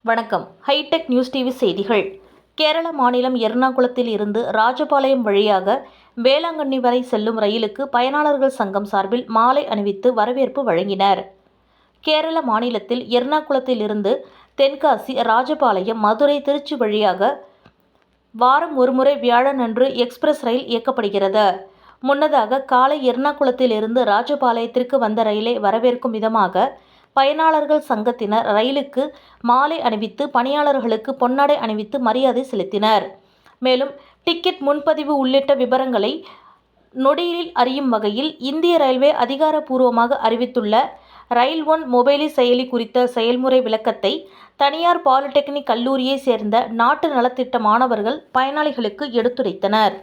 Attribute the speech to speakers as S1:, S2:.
S1: வணக்கம். Hitech news TV செய்திகள். கேரள மாநிலம் எர்ணாகுளத்தில் இருந்து ராஜபாளையம் வழியாக வேளாங்கண்ணி வரை செல்லும் ரயிலுக்கு பயனாளர்கள் சங்கம் சார்பில் மாலை அணிவித்து வரவேற்பு வழங்கினர். கேரள மாநிலத்தில் எர்ணாகுளத்தில் இருந்து தென்காசி, ராஜபாளையம், மதுரை, திருச்சி வழியாக வாரம் ஒருமுறை வியாழனன்று எக்ஸ்பிரஸ் ரயில் இயக்கப்படுகிறது. முன்னதாக காலை எர்ணாகுளத்தில் இருந்து ராஜபாளையத்திற்கு வந்த ரயிலை வரவேற்கும் விதமாக பயனாளர்கள் சங்கத்தினர் ரயிலுக்கு மாலை அணிவித்து பணியாளர்களுக்கு பொன்னாடை அணிவித்து மரியாதை செலுத்தினர். மேலும் டிக்கெட் முன்பதிவு உள்ளிட்ட விபரங்களை நொடியில் அறியும் வகையில் இந்திய ரயில்வே அதிகாரப்பூர்வமாக அறிவித்துள்ள ரயில் ஒன் மொபைல் செயலி குறித்த செயல்முறை விளக்கத்தை தனியார் பாலிடெக்னிக் கல்லூரியை சேர்ந்த நாட்டு நலத்திட்ட மாணவர்கள் பயனாளிகளுக்கு எடுத்துரைத்தனர்.